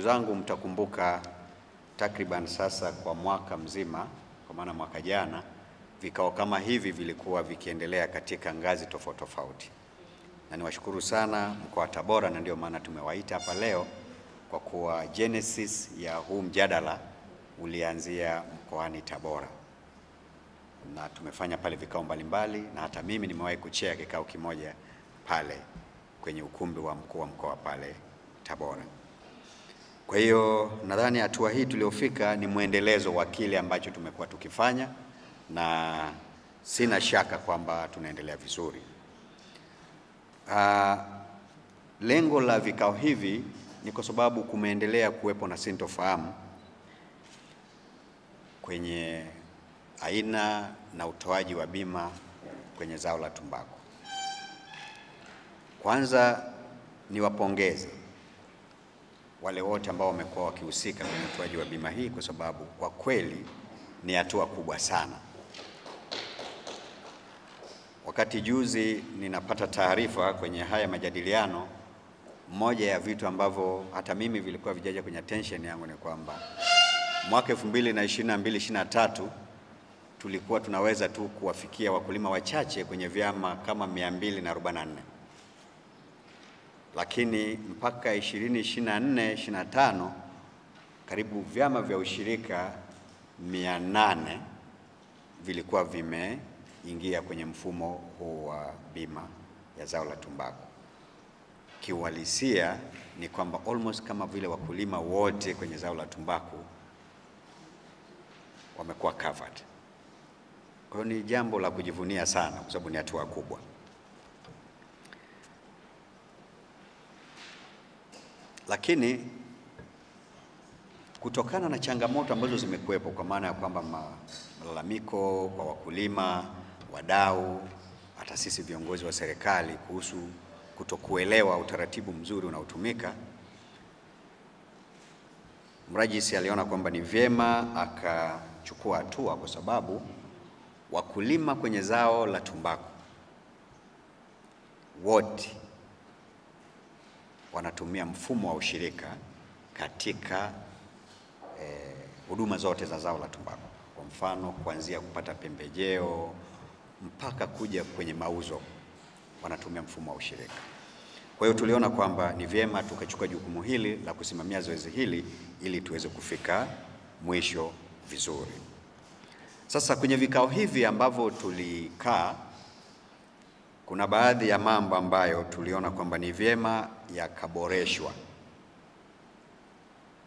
Ndugu zangu, mtakumbuka takriban sasa kwa mwaka mzima, kwa maana mwaka jana, vikao kama hivi vilikuwa vikiendelea katika ngazi tofauti tofauti. Na niwashukuru sana mkoa wa Tabora, na ndio maana tumewaita hapa leo, kwa kuwa genesis ya huu mjadala ulianzia mkoani Tabora. Na tumefanya pale vikao mbalimbali, na hata mimi nimewahi kuchea kikao kimoja pale kwenye ukumbi wa mkuu wa mkoa pale Tabora. Kwa hiyo nadhani hatua hii tuliofika ni mwendelezo wa kile ambacho tumekuwa tukifanya, na sina shaka kwamba tunaendelea vizuri. Lengo la vikao hivi ni kwa sababu kumeendelea kuwepo na sintofahamu kwenye aina na utoaji wa bima kwenye zao la tumbaku. Kwanza niwapongeze wale wote ambao wamekuwa wakihusika kwenye utoaji wa bima hii, kwa sababu kwa kweli ni hatua kubwa sana. Wakati juzi ninapata taarifa kwenye haya majadiliano, moja ya vitu ambavyo hata mimi vilikuwa vijaja kwenye attention yangu ni kwamba mwaka 2022-2023 tulikuwa tunaweza tu kuwafikia wakulima wachache kwenye vyama kama 244. Lakini mpaka 2024-2025 karibu vyama vya ushirika 800 vilikuwa vimeingia kwenye mfumo huu wa bima ya zao la tumbaku. Kiuhalisia ni kwamba almost kama vile wakulima wote kwenye zao la tumbaku wamekuwa covered. Kwa hiyo ni jambo la kujivunia sana, kwa sababu ni hatua kubwa. Lakini kutokana na changamoto ambazo zimekuwepo, kwa maana ya kwamba malalamiko kwa wakulima, wadau, hata sisi viongozi wa serikali kuhusu kutokuelewa utaratibu mzuri unaotumika, mrajisi aliona kwamba ni vyema akachukua hatua, kwa sababu wakulima kwenye zao la tumbaku wote wanatumia mfumo wa ushirika katika huduma zote za zao la tumbaku. Kwa mfano, kuanzia kupata pembejeo mpaka kuja kwenye mauzo wanatumia mfumo wa ushirika. Kwa hiyo tuliona kwamba ni vyema tukachukua jukumu hili la kusimamia zoezi hili ili tuweze kufika mwisho vizuri. Sasa kwenye vikao hivi ambavyo tulikaa, kuna baadhi ya mambo ambayo tuliona kwamba ni vyema yakaboreshwa,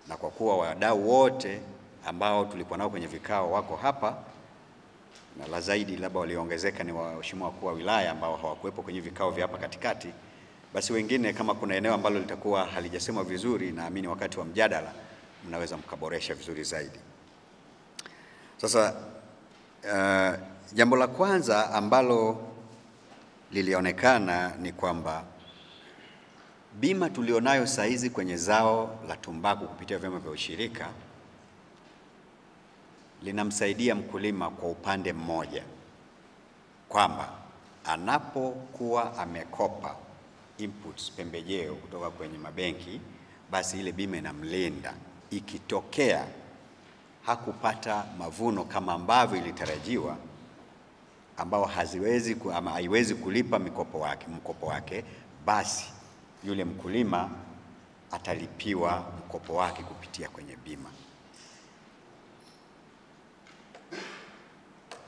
na kwa kuwa wadau wote ambao tulikuwa nao kwenye vikao wako hapa, na la zaidi labda waliongezeka ni waheshimiwa wakuu wa wilaya ambao hawakuwepo kwenye vikao vya hapa katikati, basi wengine kama kuna eneo ambalo litakuwa halijasemwa vizuri, naamini wakati wa mjadala mnaweza mkaboresha vizuri zaidi. Sasa jambo la kwanza ambalo lilionekana ni kwamba bima tulionayo saizi kwenye zao la tumbaku kupitia vyama vya ushirika linamsaidia mkulima kwa upande mmoja, kwamba anapokuwa amekopa inputs, pembejeo kutoka kwenye mabenki, basi ile bima inamlinda ikitokea hakupata mavuno kama ambavyo ilitarajiwa, ambao haiwezi kulipa mkopo wake, basi yule mkulima atalipiwa mkopo wake kupitia kwenye bima.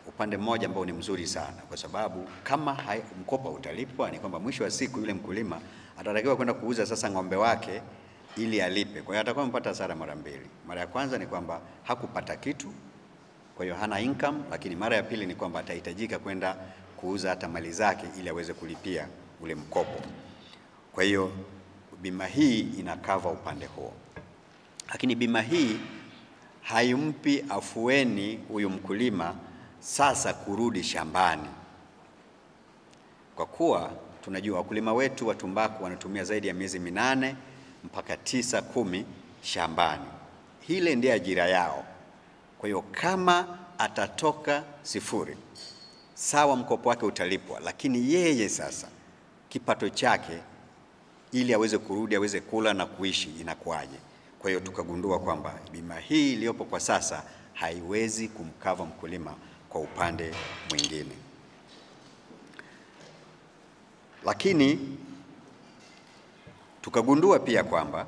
Upande mmoja ambao ni mzuri sana, kwa sababu kama mkopo utalipwa ni kwamba mwisho wa siku yule mkulima atatakiwa kwenda kuuza sasa ng'ombe wake ili alipe. Kwa hiyo atakuwa amepata hasara mara mbili. Mara ya kwanza ni kwamba hakupata kitu, kwa hiyo hana income, lakini mara ya pili ni kwamba atahitajika kwenda kuuza hata mali zake ili aweze kulipia ule mkopo. Kwa hiyo bima hii inakava upande huo. Lakini bima hii haimpi afueni huyu mkulima sasa kurudi shambani, kwa kuwa tunajua wakulima wetu wa tumbaku wanatumia zaidi ya miezi 8 mpaka 9, 10 shambani. Hile ndiye ajira yao. Kwa hiyo kama atatoka sifuri, sawa, mkopo wake utalipwa, lakini yeye sasa kipato chake ili aweze kurudi, aweze kula na kuishi, inakuaje? Kwa Kwa hiyo tukagundua kwamba bima hii iliyopo kwa sasa haiwezi kumkava mkulima kwa upande mwingine. Lakini tukagundua pia kwamba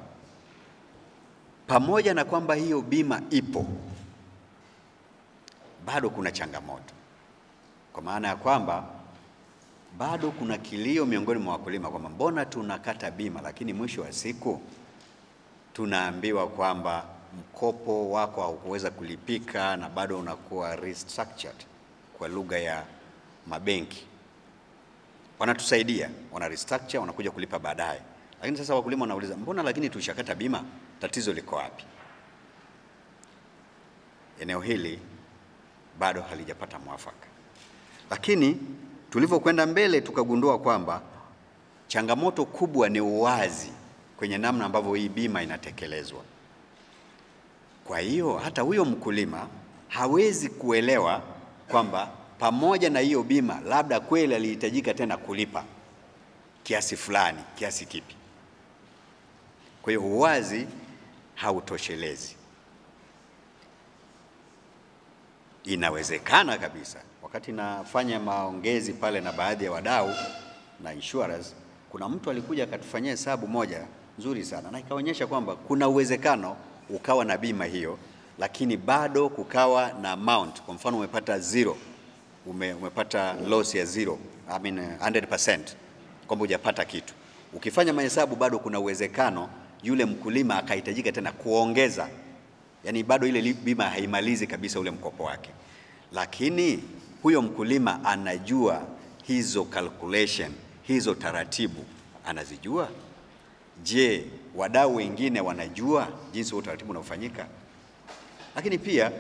pamoja na kwamba hiyo bima ipo, bado kuna changamoto, kwa maana ya kwamba bado kuna kilio miongoni mwa wakulima kwamba mbona tunakata bima, lakini mwisho wa siku tunaambiwa kwamba mkopo wako haukuweza kulipika na bado unakuwa restructured kwa lugha ya mabenki. Wanatusaidia, wana restructure, wanakuja kulipa baadaye. Lakini sasa wakulima wanauliza, mbona lakini tushakata bima, tatizo liko wapi? Eneo hili bado halijapata mwafaka. Lakini tulivyokwenda mbele tukagundua kwamba changamoto kubwa ni uwazi kwenye namna ambavyo hii bima inatekelezwa. Kwa hiyo hata huyo mkulima hawezi kuelewa kwamba pamoja na hiyo bima labda kweli alihitajika tena kulipa kiasi fulani, kiasi kipi. Kwa hiyo uwazi hautoshelezi. Inawezekana kabisa, wakati nafanya maongezi pale na baadhi ya wadau na insurers, kuna mtu alikuja akatufanyia hesabu moja nzuri sana na ikaonyesha kwamba kuna uwezekano ukawa na bima hiyo, lakini bado kukawa na amount. Kwa mfano umepata zero, umepata loss ya 100%, kwamba hujapata kitu. Ukifanya mahesabu bado kuna uwezekano yule mkulima akahitajika tena kuongeza, yani bado ile bima haimalizi kabisa ule mkopo wake. Lakini huyo mkulima anajua hizo calculation, hizo taratibu anazijua. Je, wadau wengine wanajua jinsi huo taratibu unaofanyika? Lakini pia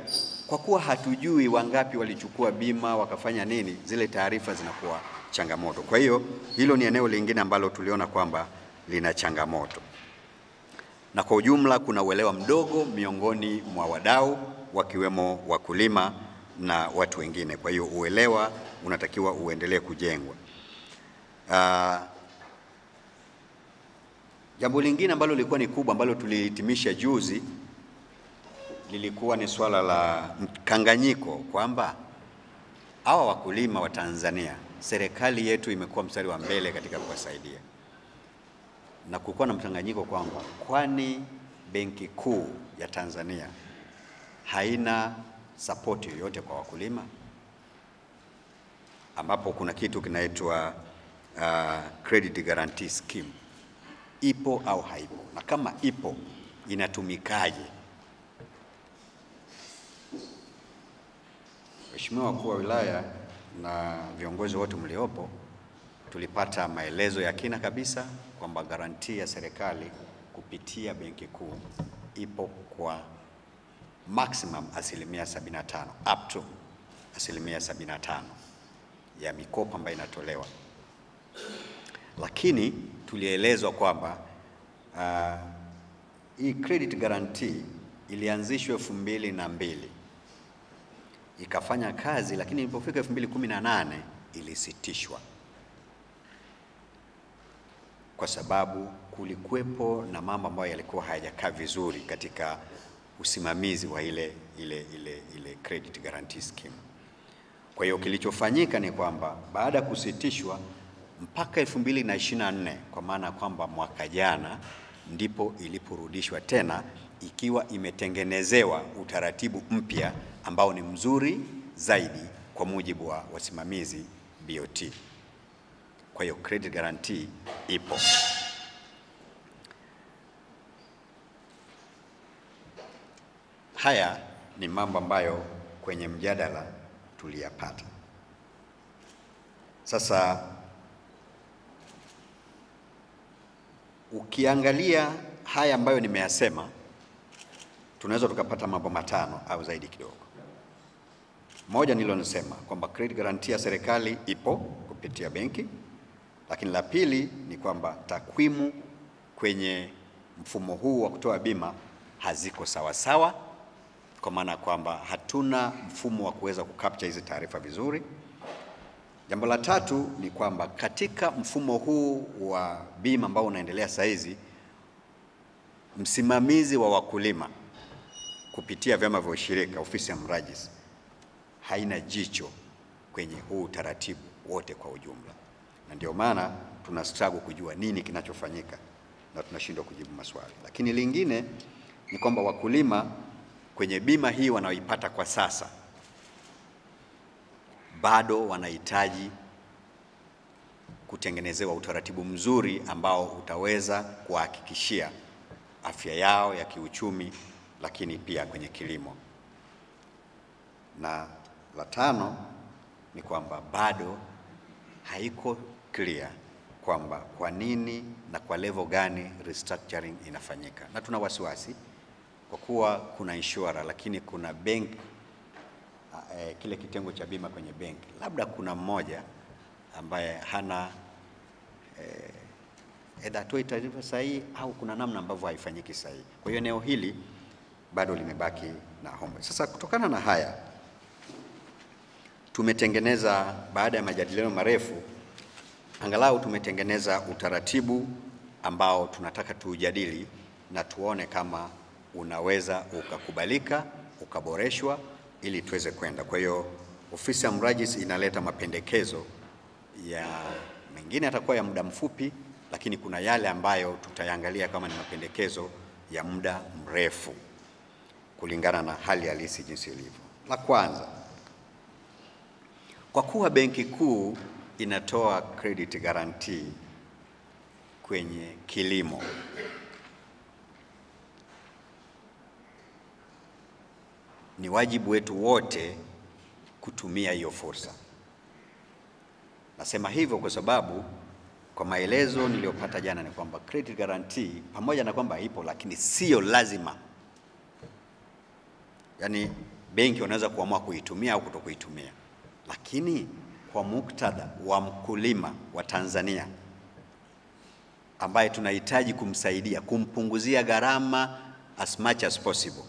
kwa kuwa hatujui wangapi walichukua bima wakafanya nini, zile taarifa zinakuwa changamoto. Kwa hiyo hilo ni eneo lingine ambalo tuliona kwamba lina changamoto. Na kwa ujumla kuna uelewa mdogo miongoni mwa wadau wakiwemo wakulima na watu wengine. Kwa hiyo uelewa unatakiwa uendelee kujengwa. Jambo lingine ambalo lilikuwa ni kubwa ambalo tulihitimisha juzi lilikuwa ni swala la mkanganyiko, kwamba hawa wakulima wa Tanzania, serikali yetu imekuwa mstari wa mbele katika kuwasaidia, na kulikuwa na mkanganyiko kwamba kwani Benki Kuu ya Tanzania haina support yoyote kwa wakulima, ambapo kuna kitu kinaitwa credit guarantee scheme. Ipo au haipo? Na kama ipo, inatumikaje? Mheshimiwa Wakuu wa Wilaya na viongozi wote mliopo, tulipata maelezo ya kina kabisa kwamba garantia ya serikali kupitia Benki Kuu ipo kwa maximum 75%, up to 75% ya mikopo ambayo inatolewa. Lakini tulielezwa kwamba hii credit guarantee ilianzishwa 2002, ikafanya kazi, lakini ilipofika 2018 ilisitishwa kwa sababu kulikuwepo na mambo ambayo yalikuwa hayajakaa vizuri katika usimamizi wa ile credit guarantee scheme. Kwa hiyo kilichofanyika ni kwamba baada ya kusitishwa mpaka 2024, kwa maana kwamba mwaka jana, ndipo iliporudishwa tena ikiwa imetengenezewa utaratibu mpya ambao ni mzuri zaidi kwa mujibu wa wasimamizi BOT. Kwa hiyo credit guarantee ipo. Haya ni mambo ambayo kwenye mjadala tuliyapata. Sasa ukiangalia haya ambayo nimeyasema, tunaweza tukapata mambo matano au zaidi kidogo. Moja nilonisema kwamba credit guarantee ya serikali ipo kupitia benki, lakini la pili ni kwamba takwimu kwenye mfumo huu wa kutoa bima haziko sawa sawa, kwa maana kwamba hatuna mfumo wa kuweza kukapcha hizi taarifa vizuri. Jambo la tatu ni kwamba katika mfumo huu wa bima ambao unaendelea sasa hizi, msimamizi wa wakulima kupitia vyama vya ushirika, ofisi ya mrajisi haina jicho kwenye huu utaratibu wote kwa ujumla, na ndio maana tuna struggle kujua nini kinachofanyika na tunashindwa kujibu maswali. Lakini lingine ni kwamba wakulima kwenye bima hii wanaoipata kwa sasa bado wanahitaji kutengenezewa utaratibu mzuri ambao utaweza kuhakikishia afya yao ya kiuchumi, lakini pia kwenye kilimo. Na la tano ni kwamba bado haiko clear kwamba kwa nini na kwa level gani restructuring inafanyika. Na tuna wasiwasi kwa kuwa kuna insurer lakini kuna bank, kile kitengo cha bima kwenye bank, labda kuna mmoja ambaye hana atoi taarifa sahihi au kuna namna ambavyo haifanyiki sahihi. Kwa hiyo eneo hili bado limebaki na homework. Sasa kutokana na haya tumetengeneza, baada ya majadiliano marefu, angalau tumetengeneza utaratibu ambao tunataka tuujadili na tuone kama unaweza ukakubalika, ukaboreshwa ili tuweze kwenda. Kwa hiyo ofisi ya mrajisi inaleta mapendekezo ya mengine atakuwa ya muda mfupi, lakini kuna yale ambayo tutayangalia kama ni mapendekezo ya muda mrefu kulingana na hali halisi jinsi ilivyo. La kwanza, kwa kuwa Benki Kuu inatoa credit guarantee kwenye kilimo, ni wajibu wetu wote kutumia hiyo fursa. Nasema hivyo kwa sababu kwa maelezo niliyopata jana ni kwamba credit guarantee pamoja na kwamba ipo, lakini sio lazima. Yaani benki wanaweza kuamua kuitumia au kutokuitumia. Lakini kwa muktadha wa mkulima wa Tanzania ambaye tunahitaji kumsaidia, kumpunguzia gharama as much as possible,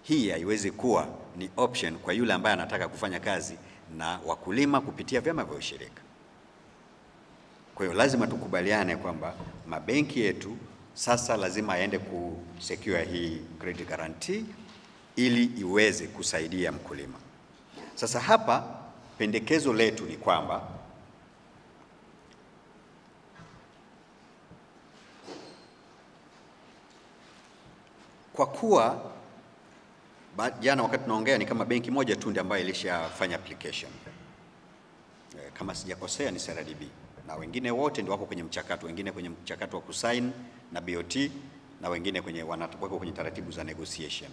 hii haiwezi kuwa ni option kwa yule ambaye anataka kufanya kazi na wakulima kupitia vyama vya ushirika. Kwa hiyo lazima tukubaliane kwamba mabenki yetu sasa lazima yaende kusecure hii credit guarantee ili iweze kusaidia mkulima. Sasa hapa pendekezo letu ni kwamba kwa kuwa jana wakati tunaongea ni kama benki moja tu ndiyo ambayo ilishafanya application, kama sijakosea ni CRDB, na wengine wote ndio wako kwenye mchakato, wengine kwenye mchakato wa kusign na BOT na wengine wako kwenye taratibu za negotiation.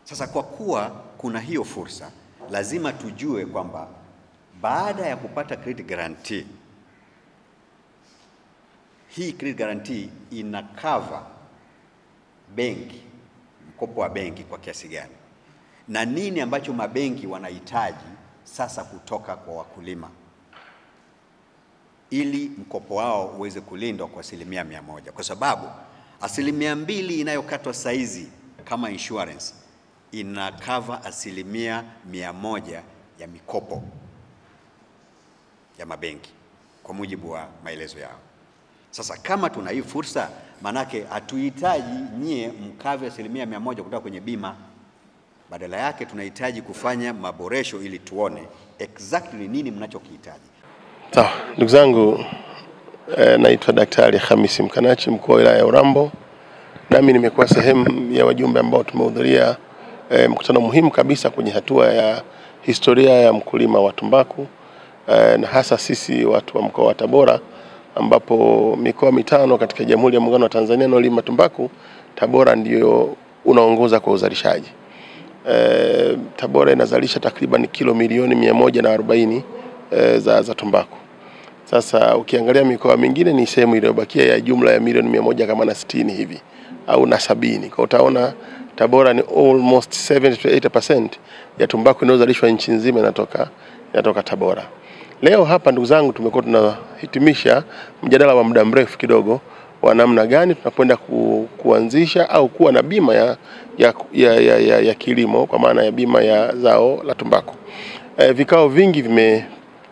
Sasa kwa kuwa kuna hiyo fursa, lazima tujue kwamba baada ya kupata credit guarantee, hii credit guarantee ina cover benki, mkopo wa benki kwa kiasi gani, na nini ambacho mabenki wanahitaji sasa kutoka kwa wakulima ili mkopo wao uweze kulindwa kwa 100%, kwa sababu 2% inayokatwa saizi kama insurance ina cover 100% ya mikopo ya mabenki kwa mujibu wa maelezo yao. Sasa kama tuna hii fursa, manake hatuhitaji nyie mkave 100% kutoka kwenye bima. Badala yake tunahitaji kufanya maboresho ili tuone exactly nini mnachokihitaji. Sawa, ndugu zangu, naitwa Daktari Hamisi Mkanachi, mkuu wa wilaya ya Urambo. Nami nimekuwa sehemu ya wajumbe ambao tumehudhuria mkutano muhimu kabisa kwenye hatua ya historia ya mkulima wa tumbaku, na hasa sisi watu wa mkoa wa Tabora, ambapo mikoa 5 katika Jamhuri ya Muungano wa Tanzania inalima tumbaku, Tabora ndio unaongoza kwa uzalishaji. Tabora inazalisha takriban kilo milioni 140 za tumbaku. Sasa ukiangalia mikoa mingine ni sehemu iliyobakia ya jumla ya milioni 160 hivi au na 70. Kwa utaona Tabora ni almost 70-80% ya tumbaku inayozalishwa nchi nzima inatoka Tabora. Leo hapa ndugu zangu tumekuwa tunahitimisha mjadala wa muda mrefu kidogo wa namna gani tunakwenda kuanzisha au kuwa na bima ya kilimo, kwa maana ya bima ya zao la tumbaku. Vikao vingi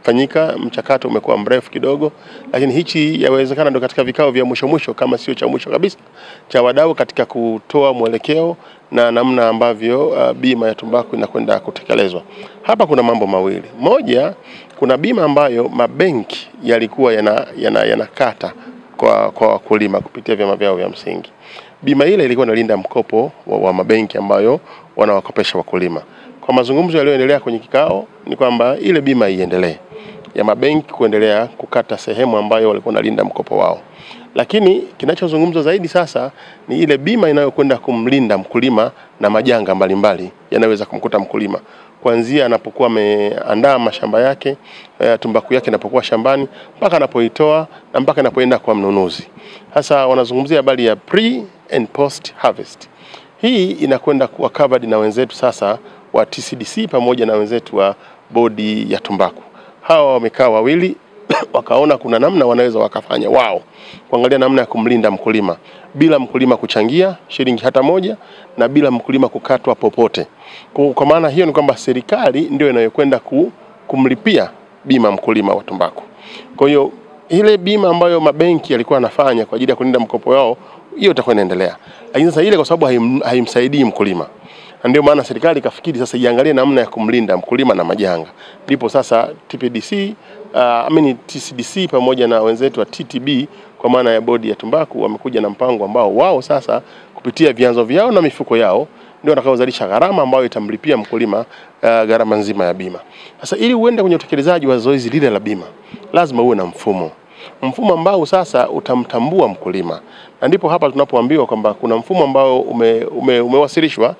fanyika, mchakato umekuwa mrefu kidogo, lakini hichi yawezekana ndo katika vikao vya mwisho kama sio cha mwisho kabisa cha wadau katika kutoa mwelekeo na namna ambavyo bima ya tumbaku inakwenda kutekelezwa. Hapa kuna mambo mawili. Moja, kuna bima ambayo mabenki yalikuwa yanakata kwa wakulima kupitia vyama vyao vya msingi. Bima ile ilikuwa inalinda mkopo wa mabenki ambayo wanawakopesha wakulima. Kwa mazungumzo yaliyoendelea kwenye kikao ni kwamba ile bima iendelee, ya mabenki kuendelea kukata sehemu ambayo walikuwa wanalinda mkopo wao. Lakini kinachozungumzwa zaidi sasa ni ile bima inayokwenda kumlinda mkulima na majanga mbalimbali yanaweza kumkuta mkulima, kuanzia anapokuwa ameandaa mashamba yake, tumbaku yake inapokuwa shambani, mpaka anapoitoa na mpaka anapoenda kwa mnunuzi. Sasa wanazungumzia habari ya pre and post harvest. Hii inakwenda kuwa covered na wenzetu sasa wa TCDC pamoja na wenzetu wa bodi ya tumbaku. Hawa wamekaa wawili wakaona kuna namna wanaweza wakafanya wao kuangalia namna ya kumlinda mkulima bila mkulima kuchangia shilingi hata moja na bila mkulima kukatwa popote. Kwa maana hiyo ni kwamba serikali ndio inayokwenda kumlipia bima mkulima wa tumbaku. Kwa hiyo ile bima ambayo mabenki yalikuwa yanafanya kwa ajili ya kulinda mkopo wao, hiyo itakuwa inaendelea. Lakini sasa ile kwa sababu haimsaidii mkulima, ndio maana serikali ikafikiri sasa iangalie namna ya kumlinda mkulima na majanga. Ndipo sasa TCDC pamoja na wenzetu wa TTB kwa maana ya bodi ya tumbaku wamekuja na mpango ambao wao sasa kupitia vyanzo vyao na mifuko yao ndio watakaozalisha gharama ambayo itamlipia mkulima gharama nzima ya bima. Sasa ili uende kwenye utekelezaji wa zoezi lile la bima, lazima uwe na mfumo ambao sasa utamtambua mkulima. Na ndipo hapa tunapoambiwa kwamba kuna mfumo ambao umewasilishwa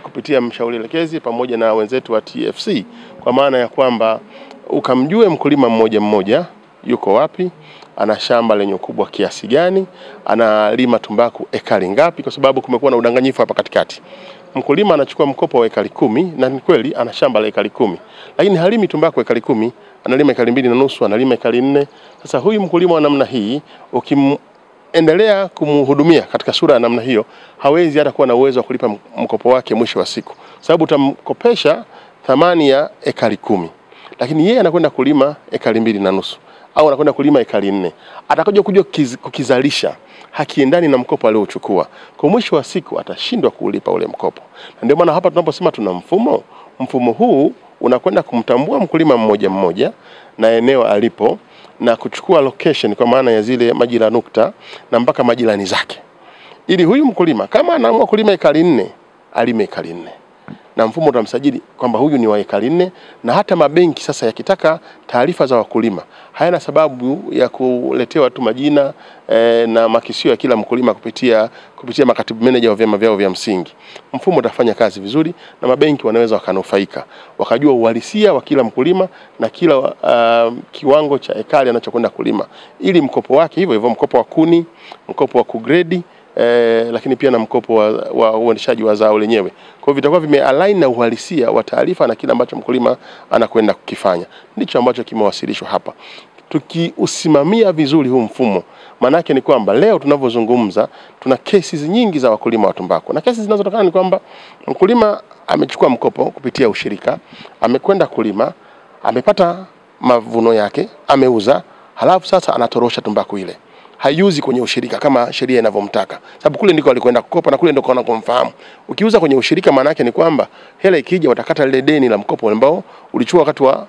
kupitia mshauri elekezi pamoja na wenzetu wa TFC, kwa maana ya kwamba ukamjue mkulima mmoja mmoja yuko wapi, ana shamba lenye ukubwa kiasi gani, analima tumbaku ekari ngapi, kwa sababu kumekuwa na udanganyifu hapa katikati. Mkulima anachukua mkopo wa ekari 10 na ni kweli ana shamba la ekari 10, lakini halimi tumbaku ekari 10, analima ekari 2.5, analima ekari 4. Sasa huyu mkulima wa namna hii ukiendelea kumhudumia katika sura ya namna hiyo, hawezi hata kuwa na uwezo wa kulipa mkopo wake mwisho wa siku, sababu utamkopesha thamani ya ekari 10, lakini yeye anakwenda kulima ekari 2.5 au anakwenda kulima ekari 4. Atakuja kukizalisha hakiendani na mkopo aliochukua. Kwa mwisho wa siku atashindwa kulipa ule mkopo. Na ndio maana hapa tunaposema tuna mfumo huu unakwenda kumtambua mkulima mmoja mmoja na eneo alipo na kuchukua location kwa maana ya zile majira nukta na mpaka majirani zake. Ili huyu mkulima kama anaamua kulima ekari 4, alime ekari 4. Na mfumo utamsajili kwamba huyu ni wa ekari 4, na hata mabenki sasa yakitaka taarifa za wakulima hayana sababu ya kuletewa tu majina na makisio ya kila mkulima kupitia makatibu manager wa vyama vyao vya msingi. Mfumo utafanya kazi vizuri na mabenki wanaweza wakanufaika, wakajua uhalisia wa kila mkulima na kila kiwango cha ekari anachokwenda kulima, ili mkopo wake hivyo mkopo wa kuni, mkopo wa kugredi, lakini pia na mkopo wa uendeshaji wa zao lenyewe. Kwa hivyo vitakuwa vimealign na uhalisia wa taarifa na kila ambacho mkulima anakwenda kukifanya. Ndicho ambacho kimewasilishwa hapa. Tukiusimamia vizuri huu mfumo, maana yake ni kwamba leo tunavyozungumza tuna cases nyingi za wakulima wa tumbaku. Na cases zinazotokana ni kwamba mkulima amechukua mkopo kupitia ushirika, amekwenda kulima, amepata mavuno yake, ameuza, halafu sasa anatorosha tumbaku ile. Hayuzi kwenye ushirika kama sheria inavyomtaka, sababu kule ndiko alikwenda kukopa na kule ndiko anakomfahamu. Ukiuza kwenye ushirika, maana yake ni kwamba hela ikija watakata lile deni la mkopo ambao ulichukua wakati wa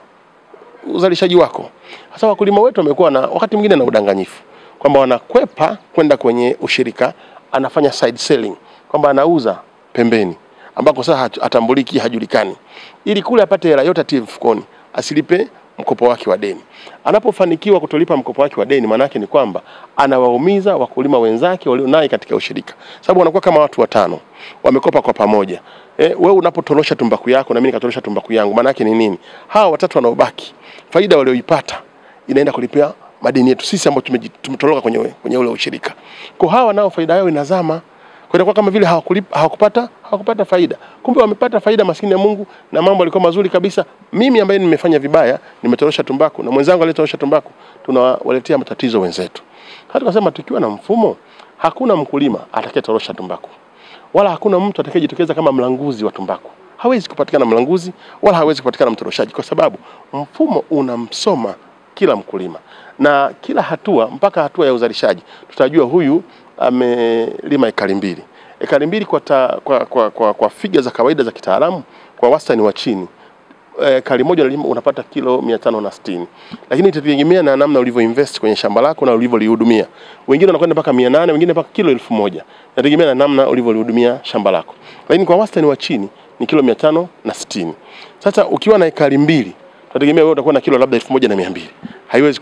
uzalishaji wako. Sasa wakulima wetu wamekuwa na wakati mwingine na udanganyifu kwamba wanakwepa kwenda kwenye ushirika, anafanya side selling kwamba anauza pembeni ambako sasa atambuliki, hajulikani, ili kule apate hela yote mfukoni, asilipe mkopo wake wa deni. Anapofanikiwa kutolipa mkopo wake wa deni, maana yake ni kwamba anawaumiza wakulima wenzake walio naye katika ushirika, sababu wanakuwa kama watu 5 wamekopa kwa pamoja. Wewe unapotorosha tumbaku yako na mimi nikatorosha tumbaku yangu, maana yake ni nini? Hawa 3 wanaobaki, faida walioipata inaenda kulipia madeni yetu sisi ambao tumetoroka kwenye ule ushirika. Kwa hawa nao faida yao inazama, kwa kama vile hawakupata faida. Kumbe wamepata faida, maskini ya Mungu, na mambo yalikuwa mazuri kabisa. Mimi ambaye nimefanya vibaya, nimetorosha tumbaku, na mwenzangu aliyetorosha tumbaku, tunawaletea matatizo wenzetu. Hata tukasema tukiwa na mfumo, hakuna mkulima atakayetorosha tumbaku. wala hakuna mtu atakayejitokeza kama mlanguzi wa tumbaku. Hawezi kupatikana mlanguzi wala hawezi kupatikana mtoroshaji, kwa sababu mfumo unamsoma kila mkulima, na kila hatua mpaka hatua ya uzalishaji tutajua huyu amelima ekari 2. Ekari 2 kwa figa za kawaida za kitaalamu, kwa wastani wa chini, ekari moja unapata kilo 560. Lakini itategemea na namna ulivyo invest kwenye shamba lako na ulivyolihudumia. Wengine wanakwenda mpaka 800, wengine mpaka kilo 1000. Inategemea na namna ulivyolihudumia shamba lako. Lakini kwa wastani wa chini ni kilo 560. Sasa ukiwa na ekari 2, utategemea wewe utakuwa na kilo labda 1200. Haiwezi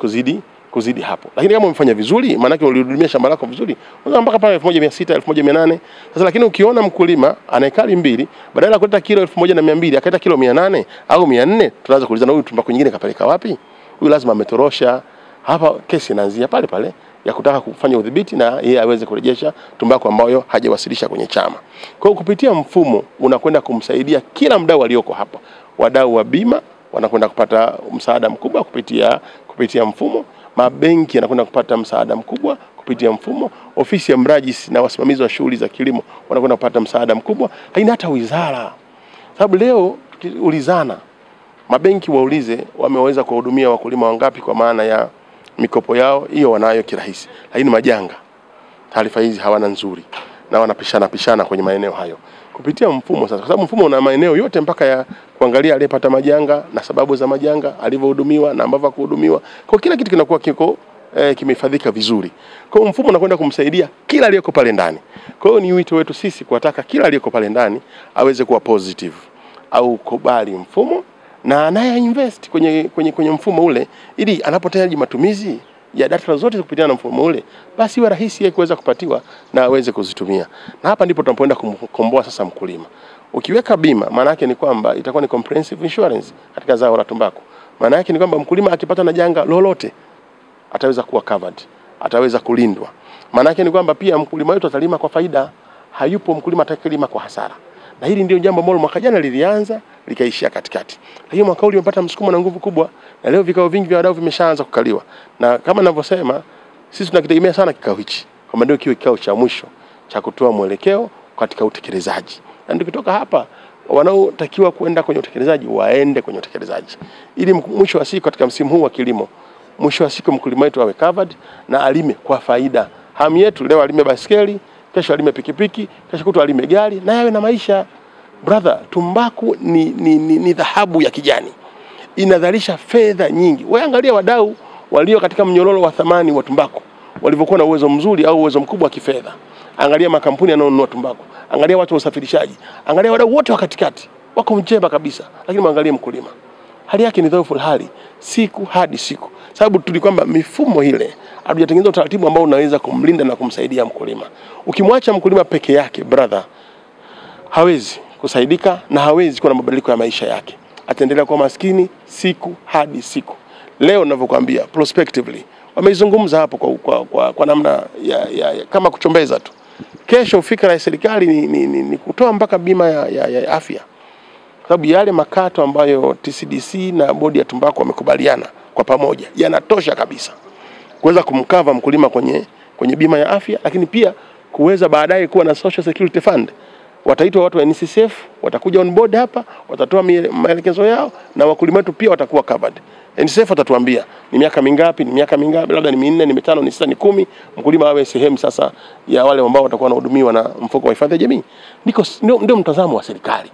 kuzidi hapo. Lakini kama umefanya vizuri, maana yake ulihudumia shamba lako vizuri, unaweza mpaka pale 1600, 1800. Sasa lakini ukiona mkulima ana ekari 2, badala ya kuleta kilo 1200 akaleta kilo 800 au 400, tunaanza kuulizana huyu tumbaku nyingine kapeleka wapi? Huyu lazima ametorosha. Hapa kesi inaanzia pale pale ya kutaka kufanya udhibiti na yeye aweze kurejesha tumbaku ambayo hajawasilisha kwenye chama. Kwa hiyo kupitia mfumo unakwenda kumsaidia kila mdau aliyoko hapa. Wadau wa bima wanakwenda kupata msaada mkubwa kupitia mfumo. Mabenki yanakwenda kupata msaada mkubwa kupitia mfumo. Ofisi ya mrajisi na wasimamizi wa shughuli za kilimo wanakwenda kupata msaada mkubwa. Lakini hata wizara, sababu leo ulizana, mabenki waulize wameweza kuhudumia wakulima wangapi kwa maana ya mikopo yao, hiyo wanayo kirahisi. Lakini majanga, taarifa hizi hawana nzuri na wanapishana kwenye maeneo hayo kupitia mfumo. Sasa kwa sababu mfumo una maeneo yote mpaka ya kuangalia aliyepata majanga na sababu za majanga, alivyohudumiwa na ambavyo hakuhudumiwa. Kwa kila kitu kinakuwa kimehifadhika vizuri. Kwa mfumo unakwenda kumsaidia kila aliyeko pale ndani. Kwa hiyo ni wito wetu sisi kuwataka kila aliyeko pale ndani aweze kuwa positive au kubali mfumo na anaye invest kwenye mfumo ule, ili anapotaji matumizi ya data zote kupitia na mfumo ule, basi iwe rahisi yeye kuweza kupatiwa na aweze kuzitumia. Na hapa ndipo tunapoenda kumkomboa sasa mkulima. Ukiweka bima, maana yake ni kwamba itakuwa ni comprehensive insurance katika zao la tumbaku. Maana yake ni kwamba mkulima akipata na janga lolote ataweza kuwa covered, ataweza kulindwa. Maana yake ni kwamba pia mkulima wetu atalima kwa faida, hayupo mkulima atakayelima kwa hasara. Na hili ndio jambo ambalo mwaka jana lilianza likaishia katikati. Lakini mwaka huu limepata msukumo na nguvu kubwa, na leo vikao vingi vya wadau vimeshaanza kukaliwa. Na kama ninavyosema, sisi tunakitegemea sana kikao hichi kama ndio kiwe kikao cha mwisho cha kutoa mwelekeo katika utekelezaji. Na ndio kutoka hapa wanaotakiwa kwenda kwenye utekelezaji waende kwenye utekelezaji, ili mwisho wa siku katika msimu huu wa kilimo, mwisho wa siku mkulima wetu awe covered na alime kwa faida. Hamu yetu leo alime baskeli, kesho alime pikipiki, kesho kutwa alime gari, na yawe na maisha. Brother, tumbaku ni dhahabu ya kijani, inadhalisha fedha nyingi. Wewe angalia wadau walio katika mnyororo wa thamani wa tumbaku walivyokuwa na uwezo mzuri au uwezo mkubwa wa kifedha. Angalia makampuni yanayonunua tumbaku, angalia watu wa usafirishaji, angalia wadau wote wa katikati wako mjeba kabisa. Lakini muangalie mkulima, hali yake ni dhaifu hali siku hadi siku, sababu tulikwamba mifumo ile hatujatengeneza utaratibu ambao unaweza kumlinda na kumsaidia mkulima. Ukimwacha mkulima peke yake, brother, hawezi kusaidika na hawezi kuwa na mabadiliko ya maisha yake. Ataendelea kuwa maskini siku hadi siku. Leo ninavyokuambia prospectively, wameizungumza hapo kwa namna ya kama kuchombeza tu. Kesho fikra ya serikali ni kutoa mpaka bima ya afya. Sababu yale makato ambayo TCDC na bodi ya tumbaku wamekubaliana kwa pamoja yanatosha kabisa kuweza kumkava mkulima kwenye bima ya afya, lakini pia kuweza baadaye kuwa na social security fund. Wataitwa watu wa NSSF, watakuja on board hapa, watatoa maelekezo yao, na wakulima wetu pia watakuwa covered. NSSF watatuambia ni miaka mingapi, labda ni 4, ni 5, ni 6, ni 10, mkulima awe sehemu sasa ya wale ambao watakuwa wanahudumiwa na mfuko wa hifadhi ya jamii. Ndio mtazamo wa serikali.